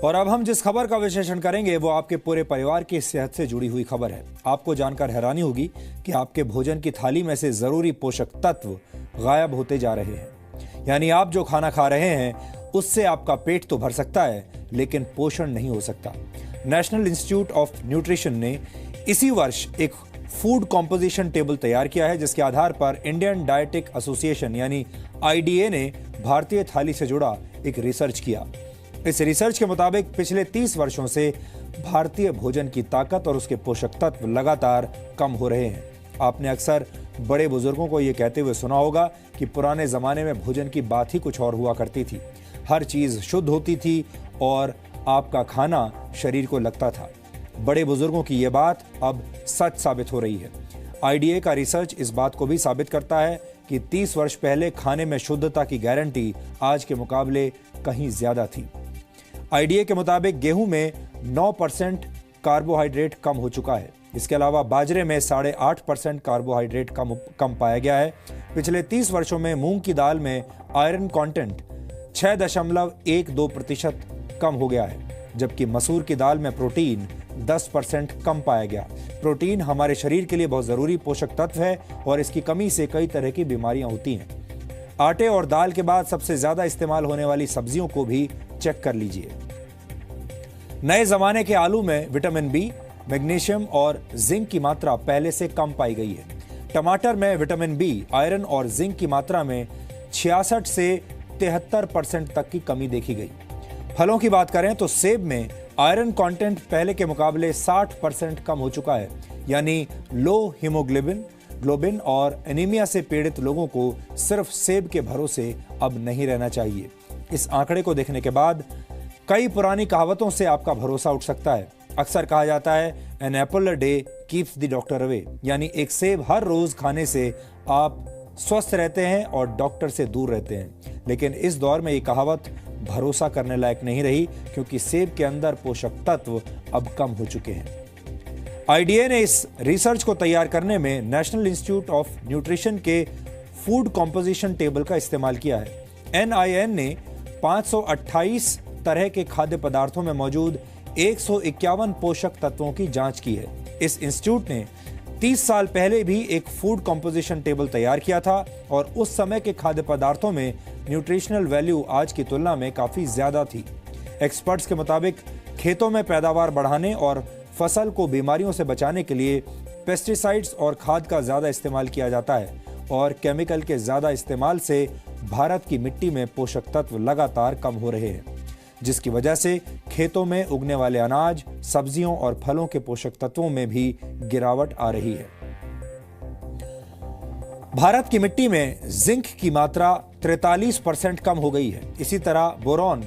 और अब हम जिस खबर का विश्लेषण करेंगे वो आपके पूरे परिवार की सेहत से जुड़ी हुई खबर है। आपको जानकर हैरानी होगी कि आपके भोजन की थाली में से जरूरी पोषक तत्व गायब होते जा रहे हैं। यानी आप जो खाना खा रहे हैं उससे आपका पेट तो भर सकता है लेकिन पोषण नहीं हो सकता। नेशनल इंस्टीट्यूट ऑफ न्यूट्रिशन ने इसी वर्ष एक फूड कॉम्पोजिशन टेबल तैयार किया है, जिसके आधार पर इंडियन डायटिक एसोसिएशन यानी आईडीए ने भारतीय थाली से जुड़ा एक रिसर्च किया। इस रिसर्च के मुताबिक पिछले 30 वर्षों से भारतीय भोजन की ताकत और उसके पोषक तत्व लगातार कम हो रहे हैं। आपने अक्सर बड़े बुजुर्गों को यह कहते हुए सुना होगा कि पुराने जमाने में भोजन की बात ही कुछ और हुआ करती थी। हर चीज शुद्ध होती थी और आपका खाना शरीर को लगता था। बड़े बुजुर्गों की यह बात अब सच साबित हो रही है। आईडीए का रिसर्च इस बात को भी साबित करता है कि 30 वर्ष पहले खाने में शुद्धता की गारंटी आज के मुकाबले कहीं ज्यादा थी। आईडीए के मुताबिक गेहूं में 9% कार्बोहाइड्रेट कम हो चुका है। इसके अलावा बाजरे में 8.5% कार्बोहाइड्रेट कम पाया गया है। पिछले 30 वर्षों में मूंग की दाल में आयरन कंटेंट 6.12% कम हो गया है, जबकि मसूर की दाल में प्रोटीन 10% कम पाया गया। प्रोटीन हमारे शरीर के लिए बहुत जरूरी पोषक तत्व है और इसकी कमी से कई तरह की बीमारियां होती हैं। आटे और दाल के बाद सबसे ज्यादा इस्तेमाल होने वाली सब्जियों को भी चेक कर लीजिए। नए जमाने के आलू में विटामिन बी, मैग्नीशियम और जिंक की मात्रा पहले से कम पाई गई है। टमाटर में विटामिन बी, आयरन और जिंक की मात्रा में 66 से 73% तक की कमी देखी गई। फलों की बात करें तो सेब में आयरन कंटेंट पहले के मुकाबले 60% कम हो चुका है। यानी लो हीमोग्लोबिन और एनीमिया से पीड़ित लोगों को सिर्फ सेब के भरोसे अब नहीं रहना चाहिए। इस आंकड़े को देखने के बाद कई पुरानी कहावतों से आपका भरोसा उठ सकता है। अक्सर कहा जाता है an apple a day keeps the doctor away, यानी एक सेब हर रोज खाने से आप स्वस्थ रहते हैं और डॉक्टर से दूर रहते हैं। लेकिन इस दौर में ये कहावत भरोसा करने लायक नहीं रही, क्योंकि सेब के अंदर पोषक तत्व अब कम हो चुके हैं। आईडीए ने इस रिसर्च को तैयार करने में नेशनल इंस्टीट्यूट ऑफ न्यूट्रिशन के फूड कॉम्पोजिशन टेबल का इस्तेमाल किया है। एनआईएन ने 528 तरह के खाद्य पदार्थों में मौजूद 151 पोषक तत्वों की जांच की है। इस इंस्टीट्यूट ने 30 साल पहले भी एक फूड कॉम्पोजिशन टेबल तैयार किया था और उस समय के खाद्य पदार्थों में न्यूट्रिशनल वैल्यू आज की तुलना में काफी ज्यादा थी। एक्सपर्ट्स के मुताबिक खेतों में पैदावार बढ़ाने और फसल को बीमारियों से बचाने के लिए पेस्टिसाइड्स और खाद का ज्यादा इस्तेमाल किया जाता है और केमिकल के ज्यादा इस्तेमाल से भारत की मिट्टी में पोषक तत्व लगातार कम हो रहे हैं, जिसकी वजह से खेतों में उगने वाले अनाज, सब्जियों और फलों के पोषक तत्वों में भी गिरावट आ रही है। भारत की मिट्टी में जिंक की मात्रा 43% कम हो गई है। इसी तरह बोरॉन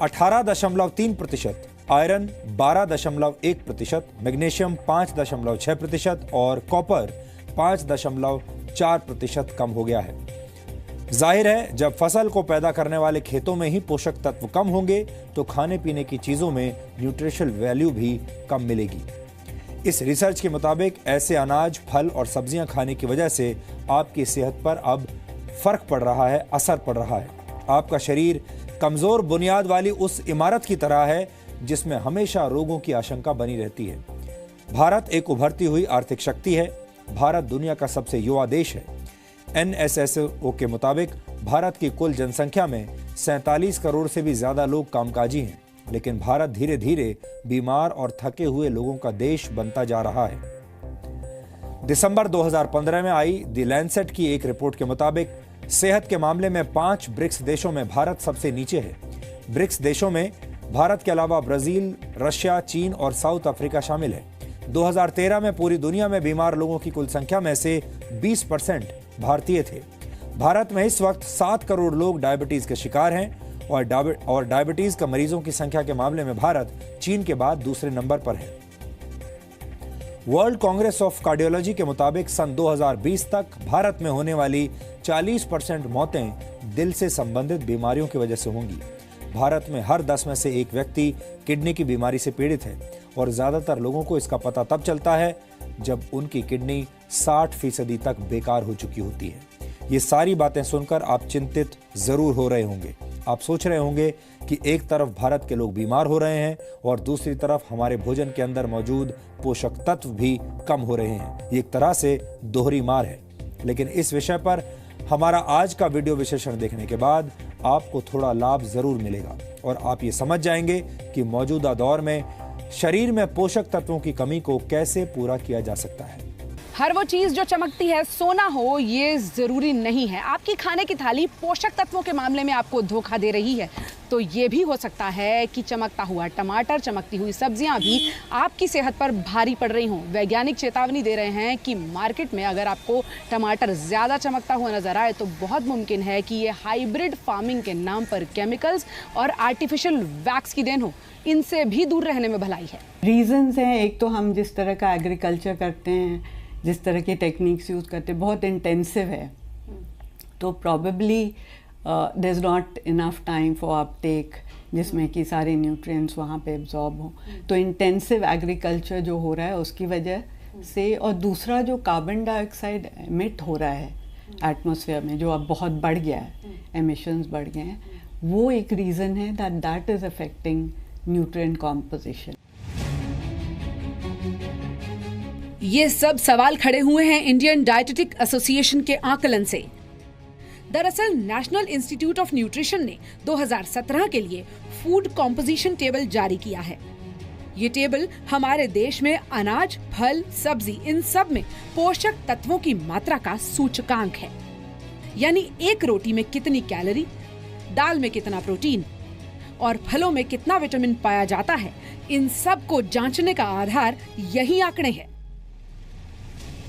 18.3%, आयरन 12.1%, मैग्नीशियम 5.6% और कॉपर 5.4% कम हो गया है। जाहिर है, जब फसल को पैदा करने वाले खेतों में ही पोषक तत्व कम होंगे तो खाने पीने की चीजों में न्यूट्रिशनल वैल्यू भी कम मिलेगी। इस रिसर्च के मुताबिक ऐसे अनाज, फल और सब्जियां खाने की वजह से आपकी सेहत पर अब फर्क पड़ रहा है, असर पड़ रहा है। आपका शरीर कमजोर बुनियाद वाली उस इमारत की तरह है जिसमें हमेशा रोगों की आशंका बनी रहती है। भारत एक उभरती हुई आर्थिक शक्ति है। भारत दुनिया का सबसे युवा देश है। एनएसएसओ के मुताबिक भारत की कुल जनसंख्या में 47 करोड़ से भी ज्यादा लोग कामकाजी हैं, लेकिन भारत धीरे धीरे बीमार और थके हुए लोगों का देश बनता जा रहा है। दिसंबर 2015 में आई द लैंसेट की एक रिपोर्ट के मुताबिक सेहत के मामले में 5 ब्रिक्स देशों में भारत सबसे नीचे है। ब्रिक्स देशों में भारत के अलावा ब्राजील, रशिया, चीन और साउथ अफ्रीका शामिल है। 2013 में पूरी दुनिया में बीमार लोगों की कुल संख्या में से 20% भारतीय थे। भारत में इस वक्त 7 करोड़ लोग डायबिटीज के शिकार हैं और डायबिटीज का मरीजों की संख्या के मामले में भारत चीन के बाद दूसरे नंबर पर है। वर्ल्ड कांग्रेस ऑफ कार्डियोलॉजी के मुताबिक सन 2020 तक भारत में होने वाली 40% मौतें दिल से संबंधित बीमारियों की वजह से होंगी। भारत में हर 10 में से एक व्यक्ति किडनी की बीमारी से पीड़ित है और ज्यादातर लोगों को इसका पता तब चलता है जब उनकी किडनी 60% तक बेकार हो चुकी होती है। ये सारी बातें सुनकर आप चिंतित जरूर हो रहे होंगे। आप सोच रहे होंगे कि एक तरफ भारत के लोग बीमार हो रहे हैं और दूसरी तरफ हमारे भोजन के अंदर मौजूद पोषक तत्व भी कम हो रहे हैं। ये एक तरह से दोहरी मार है। लेकिन इस विषय पर हमारा आज का वीडियो विश्लेषण देखने के बाद आपको थोड़ा लाभ जरूर मिलेगा और आप ये समझ जाएंगे कि मौजूदा दौर में शरीर में पोषक तत्वों की कमी को कैसे पूरा किया जा सकता है। हर वो चीज जो चमकती है सोना हो ये जरूरी नहीं है। आपकी खाने की थाली पोषक तत्वों के मामले में आपको धोखा दे रही है तो ये भी हो सकता है कि चमकता हुआ टमाटर, चमकती हुई सब्जियां भी आपकी सेहत पर भारी पड़ रही हों। वैज्ञानिक चेतावनी दे रहे हैं कि मार्केट में अगर आपको टमाटर ज्यादा चमकता हुआ नजर आए तो बहुत मुमकिन है कि ये हाइब्रिड फार्मिंग के नाम पर केमिकल्स और आर्टिफिशियल वैक्स की देन हो। इनसे भी दूर रहने में भलाई है। रीजंस हैं, एक तो हम जिस तरह का एग्रीकल्चर करते हैं, जिस तरह की टेक्निक्स यूज़ करते हैं, बहुत इंटेंसिव है, तो probably there is not enough time for uptake जिसमें कि सारे न्यूट्रिएंट्स वहाँ पे एब्जॉर्ब हों। तो इंटेंसिव एग्रीकल्चर जो हो रहा है उसकी वजह से, और दूसरा जो कार्बन डाइऑक्साइड एमिट हो रहा है एटमॉस्फेयर में, जो अब बहुत बढ़ गया है, एमिशंस बढ़ गए हैं, वो एक रीज़न है that is affecting nutrient composition. ये सब सवाल खड़े हुए हैं इंडियन डाइटेटिक एसोसिएशन के आकलन से। दरअसल नेशनल इंस्टीट्यूट ऑफ न्यूट्रिशन ने 2017 के लिए फूड कॉम्पोजिशन टेबल जारी किया है। ये टेबल हमारे देश में अनाज, फल, सब्जी, इन सब में पोषक तत्वों की मात्रा का सूचकांक है। यानी एक रोटी में कितनी कैलोरी, दाल में कितना प्रोटीन और फलों में कितना विटामिन पाया जाता है, इन सब को जांचने का आधार यही आंकड़े हैं।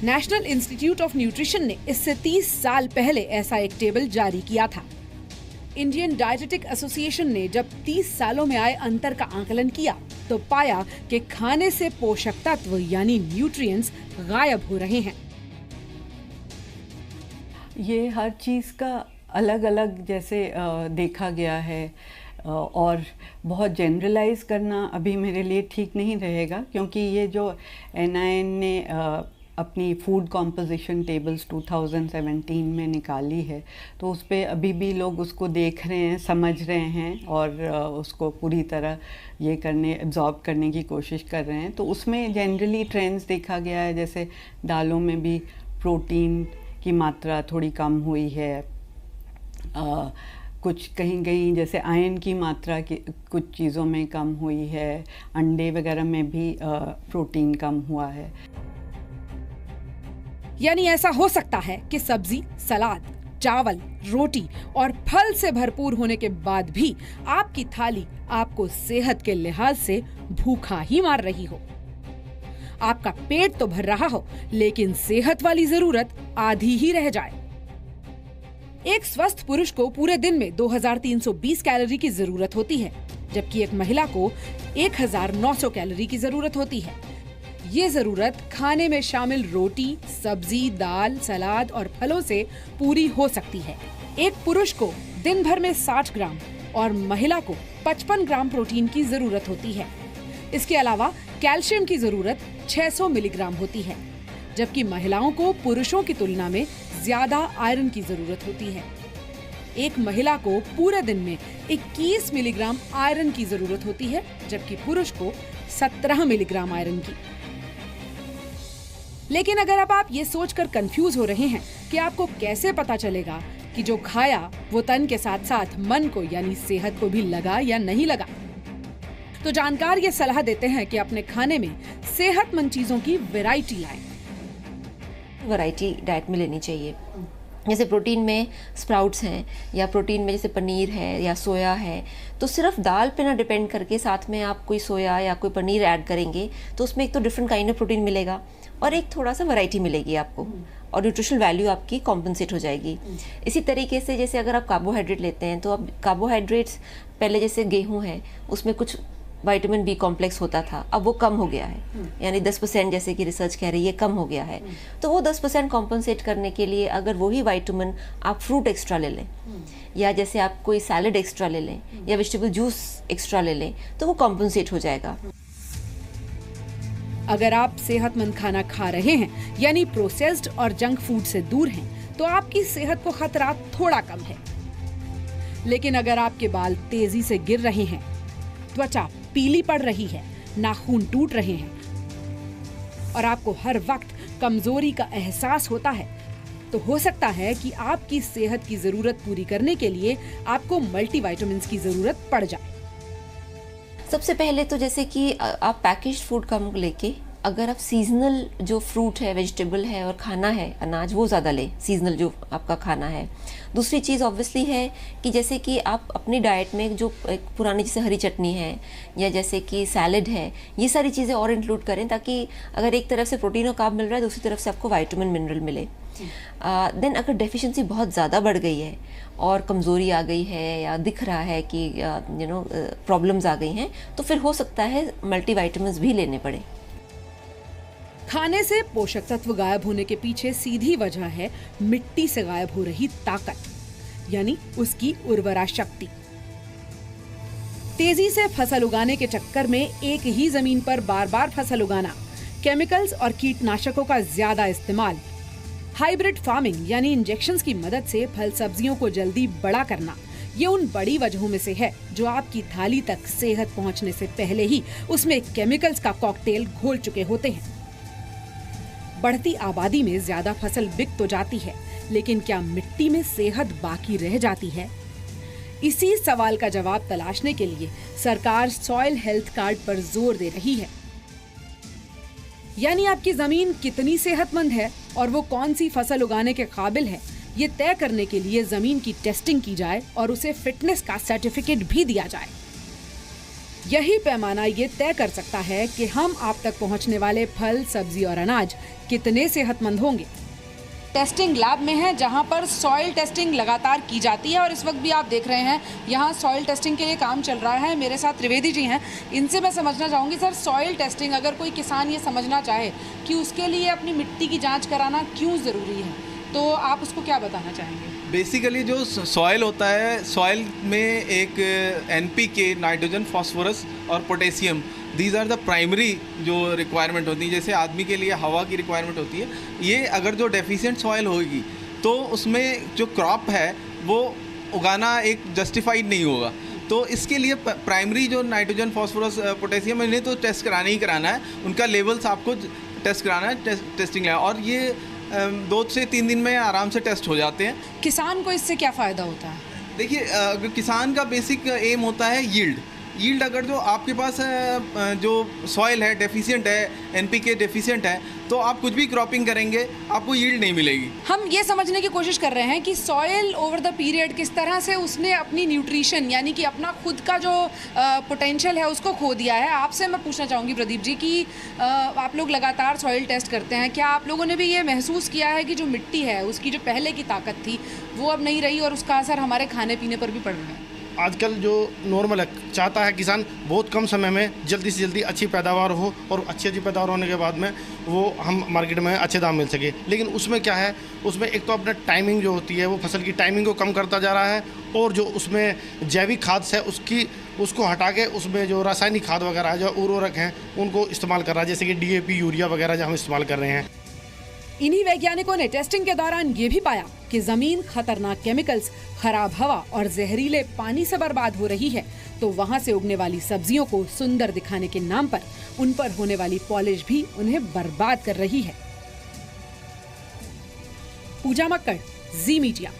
नेशनल इंस्टीट्यूट ऑफ न्यूट्रिशन ने इससे 30 साल पहले ऐसा एक टेबल जारी किया था। इंडियन डाइटेटिक एसोसिएशन ने जब 30 सालों में आए अंतर का आकलन किया तो पाया कि खाने से पोषक तत्व यानी न्यूट्रिएंट्स गायब हो रहे हैं। ये हर चीज़ का अलग अलग जैसे देखा गया है, और बहुत जनरलाइज करना अभी मेरे लिए ठीक नहीं रहेगा, क्योंकि ये जो NIN ने अपनी फूड कॉम्पोजिशन टेबल्स 2017 में निकाली है, तो उस पर अभी भी लोग उसको देख रहे हैं, समझ रहे हैं और उसको पूरी तरह ये एब्जॉर्ब करने की कोशिश कर रहे हैं। तो उसमें जनरली ट्रेंड्स देखा गया है, जैसे दालों में भी प्रोटीन की मात्रा थोड़ी कम हुई है, कुछ कहीं कहीं जैसे आयरन की मात्रा की कुछ चीज़ों में कम हुई है, अंडे वगैरह में भी प्रोटीन कम हुआ है। यानी ऐसा हो सकता है कि सब्जी, सलाद, चावल, रोटी और फल से भरपूर होने के बाद भी आपकी थाली आपको सेहत के लिहाज से भूखा ही मार रही हो। आपका पेट तो भर रहा हो लेकिन सेहत वाली जरूरत आधी ही रह जाए। एक स्वस्थ पुरुष को पूरे दिन में 2320 कैलोरी की जरूरत होती है, जबकि एक महिला को 1900 कैलोरी की जरूरत होती है। ये जरूरत खाने में शामिल रोटी, सब्जी, दाल, सलाद और फलों से पूरी हो सकती है। एक पुरुष को दिन भर में 60 ग्राम और महिला को 55 ग्राम प्रोटीन की जरूरत होती है। इसके अलावा कैल्शियम की जरूरत 600 मिलीग्राम होती है, जबकि महिलाओं को पुरुषों की तुलना में ज्यादा आयरन की जरूरत होती है। एक महिला को पूरे दिन में 21 मिलीग्राम आयरन की जरूरत होती है, जबकि पुरुष को 17 मिलीग्राम आयरन की। लेकिन अगर अब आप ये सोचकर कंफ्यूज हो रहे हैं कि आपको कैसे पता चलेगा कि जो खाया वो तन के साथ साथ मन को यानी सेहत को भी लगा या नहीं लगा, तो जानकार ये सलाह देते हैं कि अपने खाने में सेहतमंद चीजों की वैरायटी लाएं। वैरायटी डाइट में लेनी चाहिए। जैसे प्रोटीन में स्प्राउट्स हैं, या प्रोटीन में जैसे पनीर है या सोया है, तो सिर्फ दाल पे ना डिपेंड करके साथ में आप कोई सोया या कोई पनीर ऐड करेंगे तो उसमें एक तो डिफरेंट काइंड ऑफ प्रोटीन मिलेगा और एक थोड़ा सा वैरायटी मिलेगी आपको, और न्यूट्रिशनल वैल्यू आपकी कॉम्पनसेट हो जाएगी। इसी तरीके से जैसे अगर आप कार्बोहाइड्रेट लेते हैं तो अब कार्बोहाइड्रेट्स पहले जैसे गेहूँ है उसमें कुछ विटामिन बी कॉम्प्लेक्स होता था, अब वो कम हो गया है, यानी 10% जैसे कि रिसर्च कह रही है कम हो गया है। तो वो 10% कॉम्पनसेट करने के लिए अगर वही विटामिन आप फ्रूट एक्स्ट्रा ले लें, या जैसे आप कोई सैलड एक्स्ट्रा ले लें या वेजिटेबल जूस एक्स्ट्रा ले लें, तो वो कॉम्पनसेट हो जाएगा। अगर आप सेहतमंद खाना खा रहे हैं यानी प्रोसेस्ड और जंक फूड से दूर हैं, तो आपकी सेहत को खतरा थोड़ा कम है। लेकिन अगर आपके बाल तेजी से गिर रहे हैं, त्वचा पीली पड़ रही है, नाखून टूट रहे हैं और आपको हर वक्त कमजोरी का एहसास होता है, तो हो सकता है कि आपकी सेहत की जरूरत पूरी करने के लिए आपको मल्टीविटामिन्स की जरूरत पड़ जाए। सबसे पहले तो जैसे कि आप पैकेज्ड फूड कम लेके, अगर आप सीजनल जो फ्रूट है, वेजिटेबल है और खाना है, अनाज, वो ज़्यादा लें, सीजनल जो आपका खाना है। दूसरी चीज़ ऑब्वियसली है कि जैसे कि आप अपनी डाइट में जो एक पुरानी जैसे हरी चटनी है या जैसे कि सैलेड है, ये सारी चीज़ें और इंक्लूड करें, ताकि अगर एक तरफ से प्रोटीन और कार्ब मिल रहा है, दूसरी तरफ से आपको विटामिन मिनरल मिले। देन अगर डेफिशिएंसी बहुत ज़्यादा बढ़ गई है और कमज़ोरी आ गई है या दिख रहा है कि प्रॉब्लम्स आ गई हैं, तो फिर हो सकता है मल्टीविटामिन्स भी लेने पड़े। खाने से पोषक तत्व गायब होने के पीछे सीधी वजह है मिट्टी से गायब हो रही ताकत, यानी उसकी उर्वरा शक्ति। तेजी से फसल उगाने के चक्कर में एक ही जमीन पर बार बार फसल उगाना, केमिकल्स और कीटनाशकों का ज्यादा इस्तेमाल, हाइब्रिड फार्मिंग यानी इंजेक्शंस की मदद से फल सब्जियों को जल्दी बड़ा करना, ये उन बड़ी वजहों में से है जो आपकी थाली तक सेहत पहुंचने से पहले ही उसमें केमिकल्स का कॉकटेल घोल चुके होते हैं। बढ़ती आबादी में ज्यादा फसल बिक तो जाती है, लेकिन क्या मिट्टी में सेहत बाकी रह जाती है? इसी सवाल का जवाब तलाशने के लिए सरकार सॉइल हेल्थ कार्ड पर जोर दे रही है। यानी आपकी जमीन कितनी सेहतमंद है और वो कौन सी फसल उगाने के काबिल है, ये तय करने के लिए जमीन की टेस्टिंग की जाए और उसे फिटनेस का सर्टिफिकेट भी दिया जाए। यही पैमाना ये तय कर सकता है कि हम आप तक पहुंचने वाले फल, सब्जी और अनाज कितने सेहतमंद होंगे। टेस्टिंग लैब में है, जहां पर सॉइल टेस्टिंग लगातार की जाती है और इस वक्त भी आप देख रहे हैं यहां सॉइल टेस्टिंग के लिए काम चल रहा है। मेरे साथ त्रिवेदी जी हैं, इनसे मैं समझना चाहूँगी, सर सॉइल टेस्टिंग अगर कोई किसान ये समझना चाहे कि उसके लिए अपनी मिट्टी की जाँच कराना क्यों ज़रूरी है, तो आप उसको क्या बताना चाहेंगे? बेसिकली जो सॉइल होता है, सॉइल में एक NPK, नाइट्रोजन, फास्फोरस और potassium, these are the primary जो रिक्वायरमेंट होती है। जैसे आदमी के लिए हवा की रिक्वायरमेंट होती है, ये अगर जो डेफिशिएंट सॉइल होगी तो उसमें जो क्रॉप है वो उगाना एक जस्टिफाइड नहीं होगा। तो इसके लिए प्राइमरी जो नाइट्रोजन, फास्फोरस, पोटेशियम, इन्हें तो टेस्ट कराना ही कराना है, उनका लेवल्स आपको टेस्ट कराना है, टेस्टिंग है, और ये 2 से 3 दिन में आराम से टेस्ट हो जाते हैं। किसान को इससे क्या फ़ायदा होता है? देखिए, किसान का बेसिक एम होता है यील्ड अगर जो आपके पास जो सॉइल है डेफिशिएंट है, NPK डेफिशिएंट है, तो आप कुछ भी क्रॉपिंग करेंगे आपको यील्ड नहीं मिलेगी। हम ये समझने की कोशिश कर रहे हैं कि सॉइल ओवर द पीरियड किस तरह से उसने अपनी न्यूट्रिशन यानी कि अपना खुद का जो पोटेंशियल है उसको खो दिया है। आपसे मैं पूछना चाहूँगी प्रदीप जी कि आप लोग लगातार सॉइल टेस्ट करते हैं, क्या आप लोगों ने भी ये महसूस किया है कि जो मिट्टी है उसकी जो पहले की ताकत थी वो अब नहीं रही और उसका असर हमारे खाने पीने पर भी पड़ रहा है? आजकल जो नॉर्मल है, चाहता है किसान बहुत कम समय में जल्दी से जल्दी अच्छी पैदावार हो और अच्छी पैदावार होने के बाद में वो हम मार्केट में अच्छे दाम मिल सके। लेकिन उसमें क्या है, उसमें एक तो अपना टाइमिंग जो होती है वो फसल की टाइमिंग को कम करता जा रहा है, और जो उसमें जैविक खाद है उसको हटा के उसमें जो रासायनिक खाद वगैरह जो उर्वरक हैं उनको इस्तेमाल कर रहा है, जैसे कि DAP, यूरिया वगैरह जो हम इस्तेमाल कर रहे हैं। इन्हीं वैज्ञानिकों ने टेस्टिंग के दौरान ये भी पाया कि जमीन खतरनाक केमिकल्स, खराब हवा और जहरीले पानी से बर्बाद हो रही है, तो वहां से उगने वाली सब्जियों को सुंदर दिखाने के नाम पर उन पर होने वाली पॉलिश भी उन्हें बर्बाद कर रही है। पूजा मक्कड़, जी मीडिया।